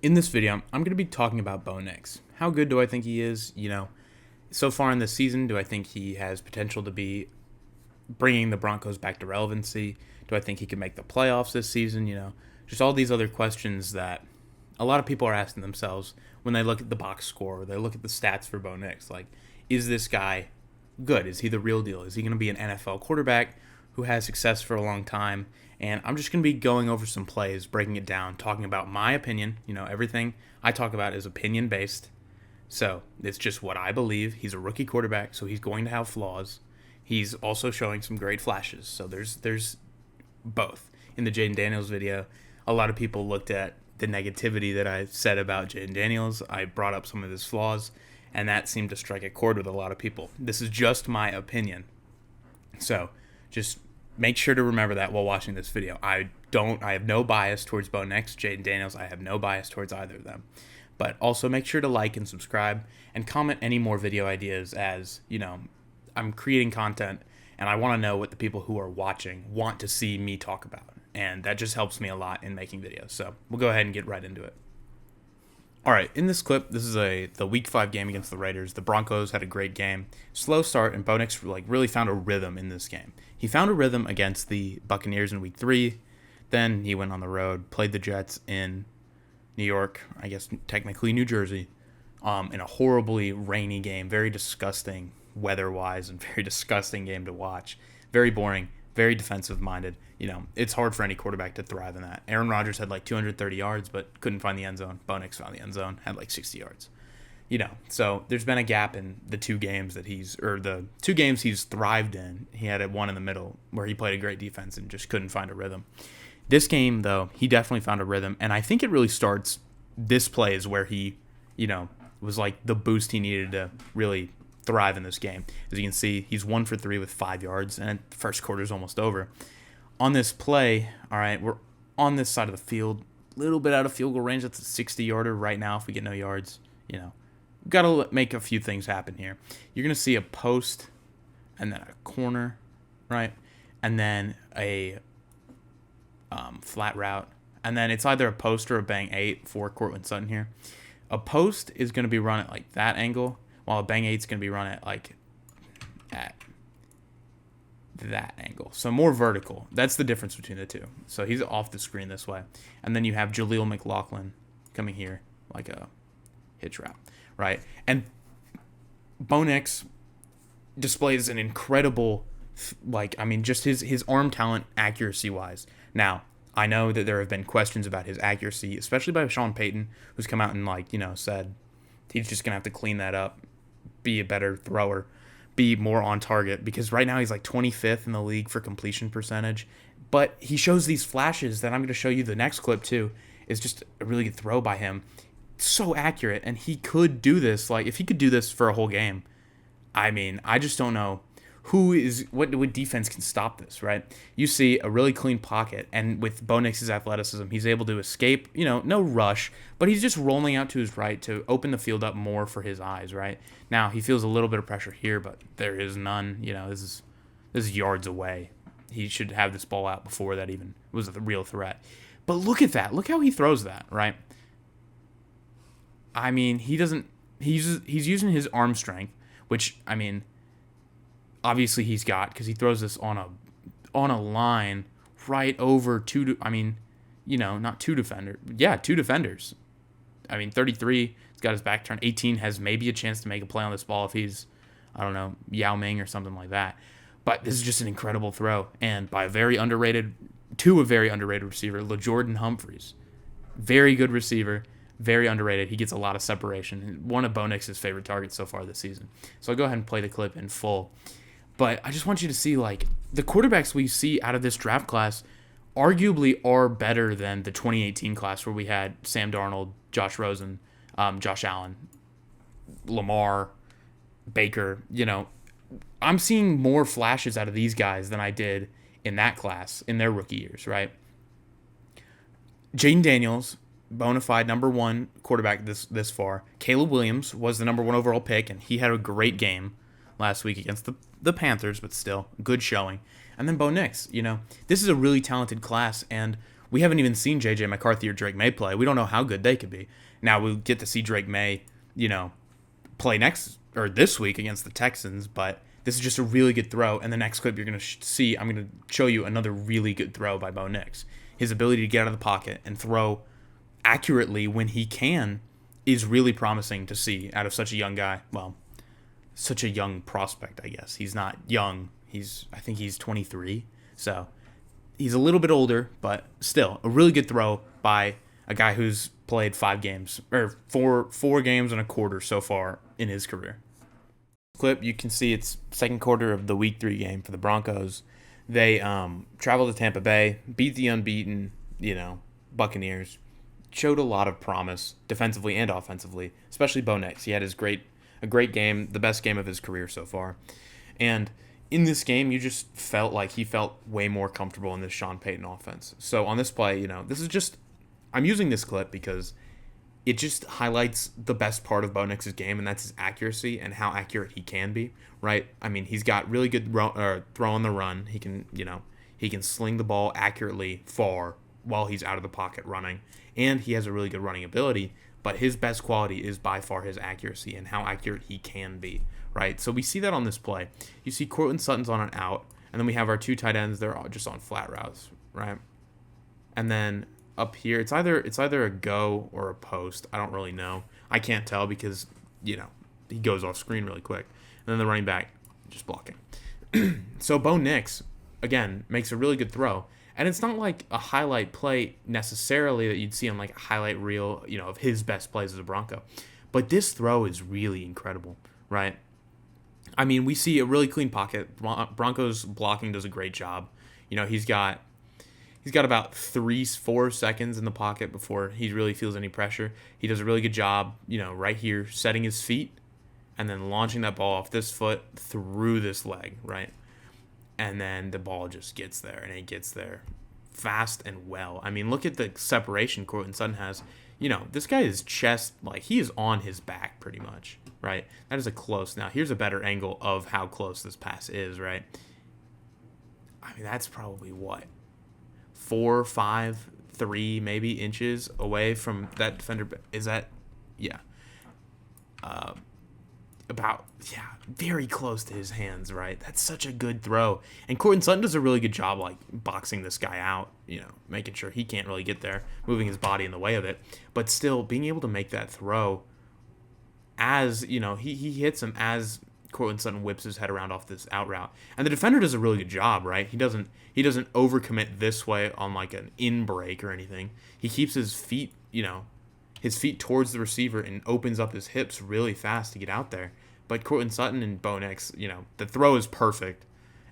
In this video, I'm going to be talking about Bo Nix. How good do I think he is? So far in this season, do I think he has potential to be bringing the Broncos back to relevancy? Do I think he can make the playoffs this season? Just all these other questions that a lot of people are asking themselves when they look at the box score or they look at the stats for Bo Nix. Like, is this guy good? Is he the real deal? Is he going to be an NFL quarterback who has success for a long time? And I'm just going to be going over some plays, breaking it down, talking about my opinion. Everything I talk about is opinion based. So it's just what I believe. He's a rookie quarterback, so he's going to have flaws. He's also showing some great flashes. So there's both. In the Jaden Daniels video, a lot of people looked at the negativity that I said about Jaden Daniels. I brought up some of his flaws, and that seemed to strike a chord with a lot of people. This is just my opinion. So just make sure to remember that while watching this video. I have no bias towards Bo Nix, Jaden Daniels. I have no bias towards either of them. But also make sure to like and subscribe and comment any more video ideas as, I'm creating content and I want to know what the people who are watching want to see me talk about. And that just helps me a lot in making videos. So we'll go ahead and get right into it. All right, in this clip, this is the Week 5 game against the Raiders. The Broncos had a great game. Slow start, and Bo Nix really found a rhythm in this game. He found a rhythm against the Buccaneers in Week 3. Then he went on the road, played the Jets in New York, I guess technically New Jersey, in a horribly rainy game, very disgusting weather-wise, and very disgusting game to watch. Very boring, very defensive-minded. It's hard for any quarterback to thrive in that. Aaron Rodgers had 230 yards, but couldn't find the end zone. Bo Nix found the end zone, had 60 yards. So there's been a gap in the two games he's thrived in. He had one in the middle where he played a great defense and just couldn't find a rhythm. This game, though, he definitely found a rhythm, and I think it really starts. This play is where he, was the boost he needed to really thrive in this game. As you can see, he's 1 for 3 with 5 yards, and the first quarter is almost over. On this play, all right, we're on this side of the field, a little bit out of field goal range. That's a 60-yarder right now if we get no yards. Got to make a few things happen here. You're going to see a post and then a corner, right? And then a flat route. And then it's either a post or a bang 8 for Cortland Sutton here. A post is going to be run at that angle, while a bang 8 is going to be run at at that angle. So more vertical. That's the difference between the two. So he's off the screen this way. And then you have Jaleel McLaughlin coming here like a hitch route, right? And Bo Nix displays an incredible, just his arm talent accuracy-wise. Now, I know that there have been questions about his accuracy, especially by Sean Payton, who's come out and said he's just going to have to clean that up, be a better thrower, be more on target, because right now he's 25th in the league for completion percentage. But he shows these flashes that I'm going to show you the next clip too. Is just a really good throw by him. So accurate, and he could do this. If he could do this for a whole game, I just don't know what defense can stop this, right? You see a really clean pocket, and with Bo Nix's athleticism, he's able to escape, no rush, but he's just rolling out to his right to open the field up more for his eyes, right? Now, he feels a little bit of pressure here, but there is none. This is yards away. He should have this ball out before that even was a real threat. But look at that. Look how he throws that, right? He's using his arm strength, which, obviously he's got, because he throws this on a line right over not two defenders. Yeah, two defenders. 33, he's got his back turned. 18 has maybe a chance to make a play on this ball if he's, Yao Ming or something like that. But this is just an incredible throw, and by a very underrated receiver, LaJordan Humphreys. Very good receiver. Very underrated. He gets a lot of separation. One of Bo Nix's favorite targets so far this season. So I'll go ahead and play the clip in full. But I just want you to see, the quarterbacks we see out of this draft class arguably are better than the 2018 class where we had Sam Darnold, Josh Rosen, Josh Allen, Lamar, Baker. I'm seeing more flashes out of these guys than I did in that class in their rookie years, right? Jaden Daniels, bona fide number 1 quarterback this far. Caleb Williams was the number 1 overall pick, and he had a great game last week against the Panthers, but still, good showing. And then Bo Nix, this is a really talented class, and We haven't even seen J.J. McCarthy or Drake May play. We don't know how good they could be. Now we'll get to see Drake May, play next or this week against the Texans, but this is just a really good throw. And the next clip you're going to see, I'm going to show you another really good throw by Bo Nix. His ability to get out of the pocket and throw accurately when he can is really promising to see out of such a young guy. Well, such a young prospect, I guess. He's not young. I think he's 23. So he's a little bit older, but still a really good throw by a guy who's played 5 games or four games and a quarter so far in his career. Clip, you can see it's second quarter of the week 3 game for the Broncos. They traveled to Tampa Bay, beat the unbeaten, Buccaneers. Showed a lot of promise defensively and offensively, especially Bo Nix. He had a great game, the best game of his career so far. And in this game, you just felt like he felt way more comfortable in this Sean Payton offense. So on this play, I'm using this clip because it just highlights the best part of Bo Nix's game, and that's his accuracy and how accurate he can be, right? I mean, he's got really good throw on the run. He can sling the ball accurately far while he's out of the pocket running, and he has a really good running ability, but his best quality is by far his accuracy and how accurate he can be, right? So we see that on this play. You see Courtland Sutton's on an out, and then we have our 2 tight ends. They're all just on flat routes, right? And then up here, it's either a go or a post. I don't really know. I can't tell because, he goes off screen really quick. And then the running back just blocking. So Bo Nix, again, makes a really good throw. And it's not like a highlight play necessarily that you'd see on like a highlight reel, of his best plays as a Bronco. But this throw is really incredible, right? I mean, we see a really clean pocket. Broncos blocking does a great job. He's got about 3-4 seconds in the pocket before he really feels any pressure. He does a really good job, right here, setting his feet and then launching that ball off this foot through this leg, right? And then the ball just gets there, and it gets there fast and well. I mean, look at the separation Courtland Sutton has. This guy is chest, like he is on his back pretty much, right? That is a close. Now, here's a better angle of how close this pass is, right? I mean, that's probably what? 4, 5, 3 maybe inches away from that defender. Is that? Yeah. Very close to his hands, right? That's such a good throw. And Courtland Sutton does a really good job, like, boxing this guy out, making sure he can't really get there, moving his body in the way of it. But still, being able to make that throw as, he hits him as Courtland Sutton whips his head around off this out route. And the defender does a really good job, right? He doesn't overcommit this way on, like, an in break or anything. He keeps his feet, his feet towards the receiver and opens up his hips really fast to get out there. But Courtland Sutton and Bo Nix, the throw is perfect.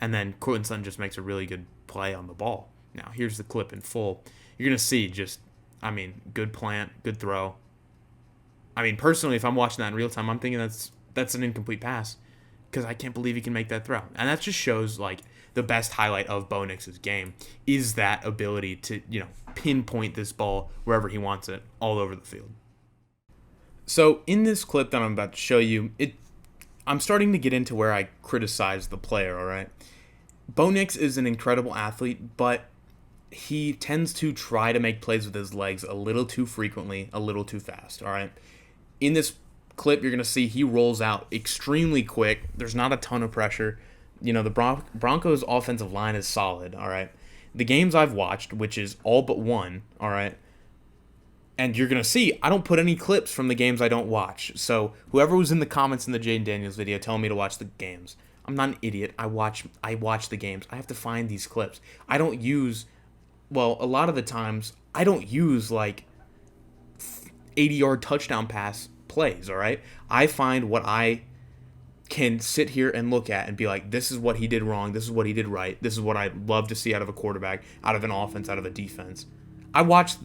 And then Courtland Sutton just makes a really good play on the ball. Now, here's the clip in full. You're going to see good plant, good throw. I mean, personally, if I'm watching that in real time, I'm thinking that's an incomplete pass because I can't believe he can make that throw. And that just shows, like, the best highlight of Bo Nix's game is that ability to, pinpoint this ball wherever he wants it all over the field. So in this clip that I'm about to show you, I'm starting to get into where I criticize the player, all right? Bo Nix is an incredible athlete, but he tends to try to make plays with his legs a little too frequently, a little too fast, all right? In this clip, you're going to see he rolls out extremely quick. There's not a ton of pressure. The Broncos' offensive line is solid, all right? The games I've watched, which is all but one, all right? And you're going to see, I don't put any clips from the games I don't watch. So whoever was in the comments in the Jaden Daniels video telling me to watch the games, I'm not an idiot. I watch the games. I have to find these clips. I don't use, a lot of the times, I don't use, like, 80-yard touchdown pass plays, all right? I find what I can sit here and look at and be like, this is what he did wrong, this is what he did right, this is what I'd love to see out of a quarterback, out of an offense, out of a defense. I watch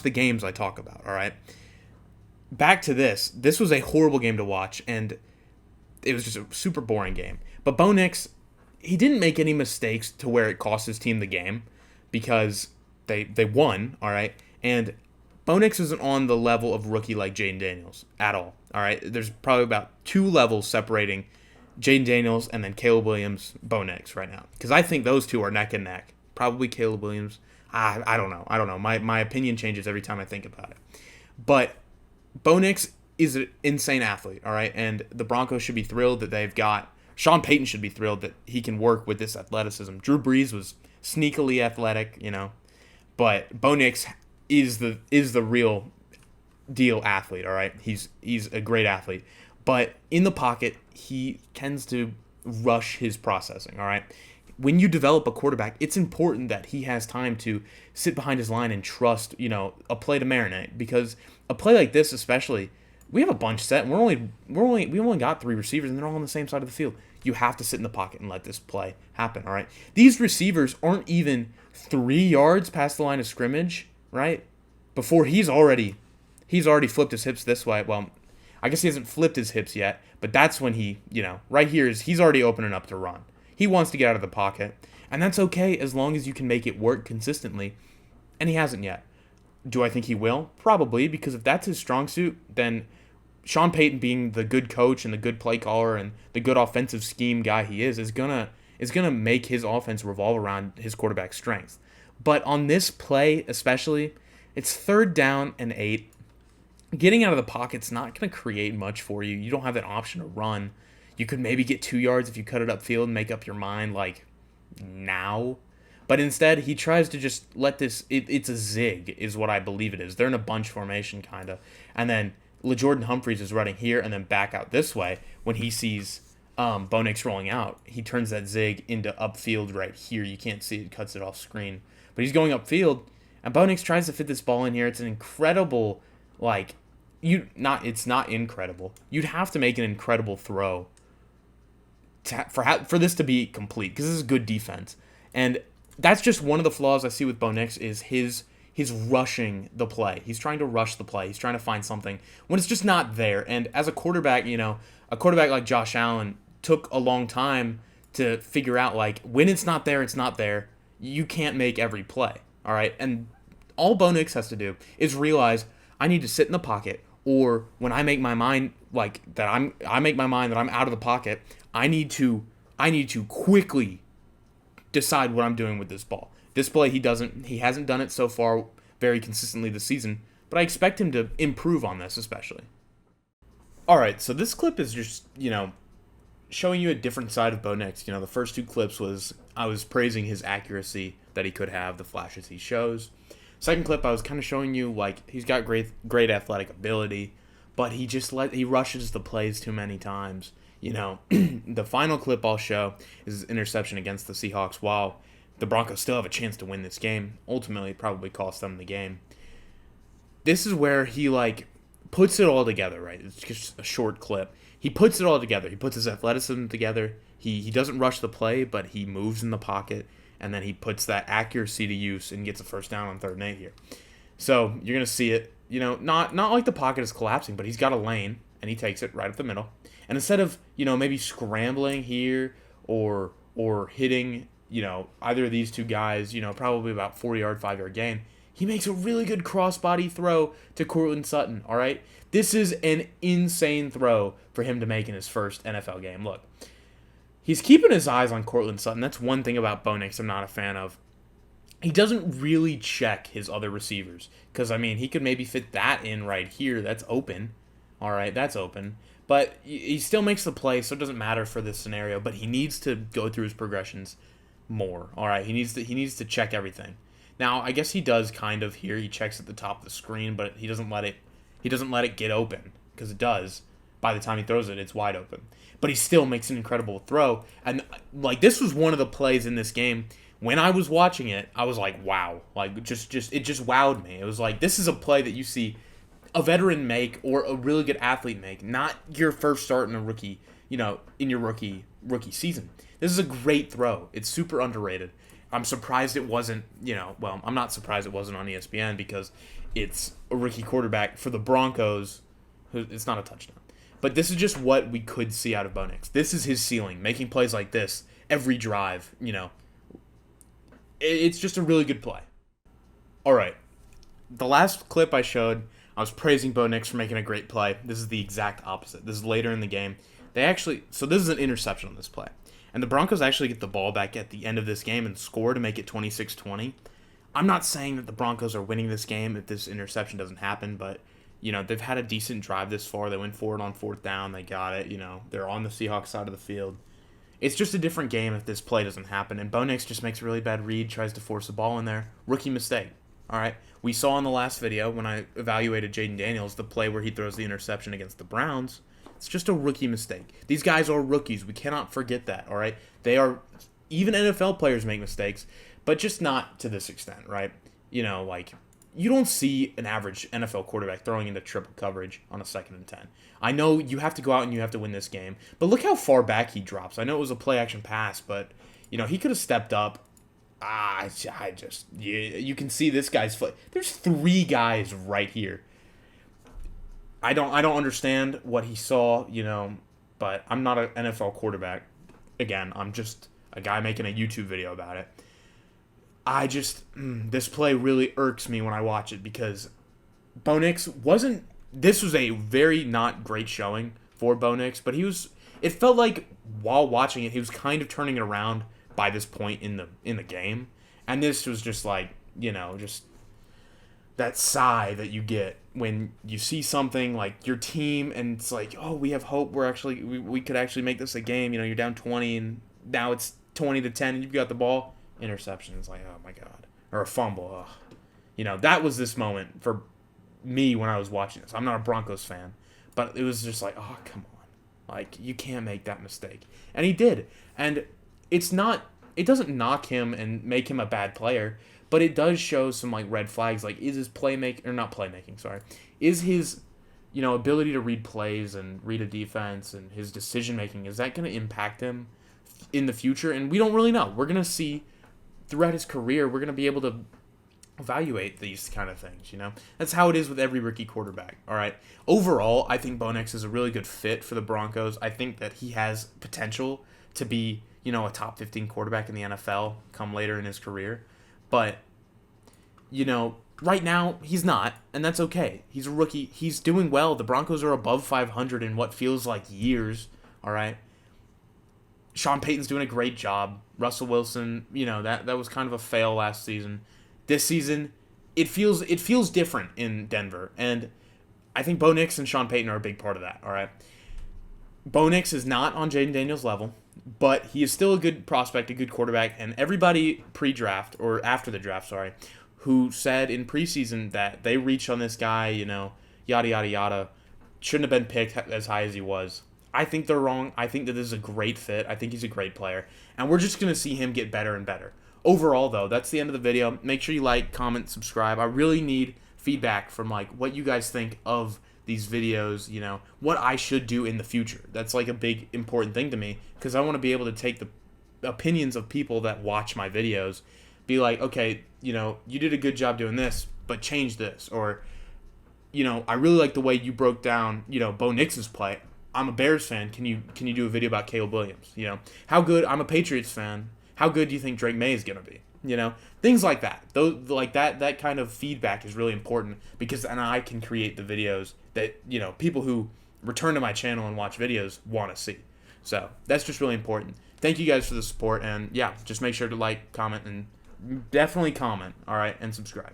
the games I talk about, all right? Back to this. This was a horrible game to watch, and it was just a super boring game. But Bo Nix, he didn't make any mistakes to where it cost his team the game because they won, all right? And Bo Nix isn't on the level of rookie like Jaden Daniels at all, all right? There's probably about 2 levels separating Jaden Daniels and then Caleb Williams, Bo Nix right now. Because I think those two are neck and neck. Probably Caleb Williams. I don't know. I don't know. My opinion changes every time I think about it. But Bo Nix is an insane athlete, all right? And the Broncos should be thrilled that they've got Sean Payton should be thrilled that he can work with this athleticism. Drew Brees was sneakily athletic, but Bo Nix is the real deal athlete, all right? He's a great athlete. But in the pocket, he tends to rush his processing, all right? When you develop a quarterback, it's important that he has time to sit behind his line and trust, a play to marinate, because a play like this especially, we have a bunch set and we only got 3 receivers and they're all on the same side of the field. You have to sit in the pocket and let this play happen, all right? These receivers aren't even 3 yards past the line of scrimmage, right? Before he's already flipped his hips this way. Well, I guess he hasn't flipped his hips yet, but that's when he, right here he's already opening up to run. He wants to get out of the pocket, and that's okay as long as you can make it work consistently, and he hasn't yet. Do I think he will? Probably, because if that's his strong suit, then Sean Payton, being the good coach and the good play caller and the good offensive scheme guy he is gonna make his offense revolve around his quarterback's strengths. But on this play especially, it's 3rd down and 8. Getting out of the pocket's not going to create much for you. You don't have that option to run. You could maybe get 2 yards if you cut it upfield and make up your mind, like, now. But instead, he tries to just let this... It's a zig, is what I believe it is. They're in a bunch formation, kind of. And then LeJordan Humphreys is running here and then back out this way. When he sees Bo Nix rolling out, he turns that zig into upfield right here. You can't see it, cuts it off screen. But he's going upfield, and Bo Nix tries to fit this ball in here. It's an incredible, it's not incredible. You'd have to make an incredible throw for this to be complete, because this is good defense. And that's just one of the flaws I see with Bo Nix is his rushing the play. He's trying to rush the play. He's trying to find something when it's just not there. And as a quarterback, a quarterback like Josh Allen took a long time to figure out, when it's not there, it's not there. You can't make every play, all right? And all Bo Nix has to do is realize I need to sit in the pocket, or when I make my mind I make my mind that I'm out of the pocket, I need to quickly decide what I'm doing with this ball. This play he hasn't done it so far very consistently this season, but I expect him to improve on this especially. All right, so this clip is just, showing you a different side of Bo Nix. The first 2 clips I was praising his accuracy that he could have, the flashes he shows. Second clip, I was kind of showing you, he's got great athletic ability, but he rushes the plays too many times. The final clip I'll show is interception against the Seahawks while the Broncos still have a chance to win this game. Ultimately, it probably cost them the game. This is where he, puts it all together, right? It's just a short clip. He puts it all together. He puts his athleticism together. He doesn't rush the play, but he moves in the pocket, and then he puts that accuracy to use and gets a first down on 3rd and 8 here. So you're going to see it, not like the pocket is collapsing, but he's got a lane, and he takes it right up the middle. And instead of, maybe scrambling here or hitting, either of these 2 guys, probably about 4-yard, 5-yard gain, he makes a really good crossbody throw to Courtland Sutton, all right? This is an insane throw for him to make in his first NFL game. Look, he's keeping his eyes on Courtland Sutton. That's one thing about Bo Nix I'm not a fan of. He doesn't really check his other receivers because, he could maybe fit that in right here. That's open. All right, that's open. But he still makes the play, so it doesn't matter for this scenario. But he needs to go through his progressions more. All right, he needs to check everything. Now, I guess he does kind of here. He checks at the top of the screen, but he doesn't let it get open, because it does. By the time he throws it, it's wide open. But he still makes an incredible throw. And this was one of the plays in this game. When I was watching it, I was like, wow. It just wowed me. It was this is a play that you see a veteran make or a really good athlete make, not your first start in a rookie, in your rookie season. This is a great throw. It's super underrated. I'm surprised it wasn't, I'm not surprised it wasn't on ESPN because it's a rookie quarterback for the Broncos. It's not a touchdown. But this is just what we could see out of Bo Nix. This is his ceiling, making plays like this every drive, It's just a really good play. All right. The last clip I showed, I was praising Bo Nix for making a great play. This is the exact opposite. This is later in the game. So this is an interception on this play. And the Broncos actually get the ball back at the end of this game and score to make it 26-20. I'm not saying that the Broncos are winning this game if this interception doesn't happen, but they've had a decent drive this far. They went forward on fourth down. They got it. They're on the Seahawks side of the field. It's just a different game if this play doesn't happen. And Bo Nix just makes a really bad read, tries to force the ball in there. Rookie mistake. All right. We saw in the last video when I evaluated Jaden Daniels, the play where he throws the interception against the Browns. It's just a rookie mistake. These guys are rookies. We cannot forget that. All right. They are, even NFL players make mistakes, but just not to this extent, right? You don't see an average NFL quarterback throwing into triple coverage on a 2nd and 10. I know you have to go out and you have to win this game, but look how far back he drops. I know it was a play-action pass, but, he could have stepped up. You can see this guy's foot. There's 3 guys right here. I don't understand what he saw, but I'm not an NFL quarterback. Again, I'm just a guy making a YouTube video about it. This play really irks me when I watch it because Bo Nix this was a very not great showing for Bo Nix, but it felt like while watching it, he was kind of turning it around by this point in the game. And this was just like, just that sigh that you get when you see something like your team and it's like, oh, we have hope. We could actually make this a game. You're down 20 and now it's 20-10 and you've got the ball. Interception is like, oh my God. Or a fumble. That was this moment for me when I was watching this. I'm not a Broncos fan, but it was just like, oh, come on. Like, you can't make that mistake. And he did. And it doesn't knock him and make him a bad player, but it does show some like red flags. Like, is his is his ability to read plays and read a defense and his decision making, is that going to impact him in the future? And we don't really know. We're going to see throughout his career, we're going to be able to evaluate these kind of things, That's how it is with every rookie quarterback, all right? Overall, I think Bo Nix is a really good fit for the Broncos. I think that he has potential to be, a top 15 quarterback in the NFL come later in his career. But, right now, he's not, and that's okay. He's a rookie. He's doing well. The Broncos are above 500 in what feels like years, all right? Sean Payton's doing a great job. Russell Wilson, that was kind of a fail last season. This season, it feels different in Denver, and I think Bo Nix and Sean Payton are a big part of that, all right? Bo Nix is not on Jaden Daniels' level, but he is still a good prospect, a good quarterback, and everybody pre-draft, or after the draft, who said in preseason that they reached on this guy, yada, yada, yada, shouldn't have been picked as high as he was. I think they're wrong. I think that this is a great fit. I think he's a great player. And we're just going to see him get better and better. Overall, though, that's the end of the video. Make sure you like, comment, subscribe. I really need feedback from what you guys think of these videos, what I should do in the future. That's a big important thing to me because I want to be able to take the opinions of people that watch my videos, be like, okay, you did a good job doing this, but change this. Or, I really like the way you broke down, Bo Nix's play. I'm a Bears fan. Can you do a video about Caleb Williams? How good? I'm a Patriots fan. How good do you think Drake May is gonna be? Things like that. Those that kind of feedback is really important because then I can create the videos that people who return to my channel and watch videos want to see. So that's just really important. Thank you guys for the support, and yeah, just make sure to like, comment, and definitely comment. All right, and subscribe.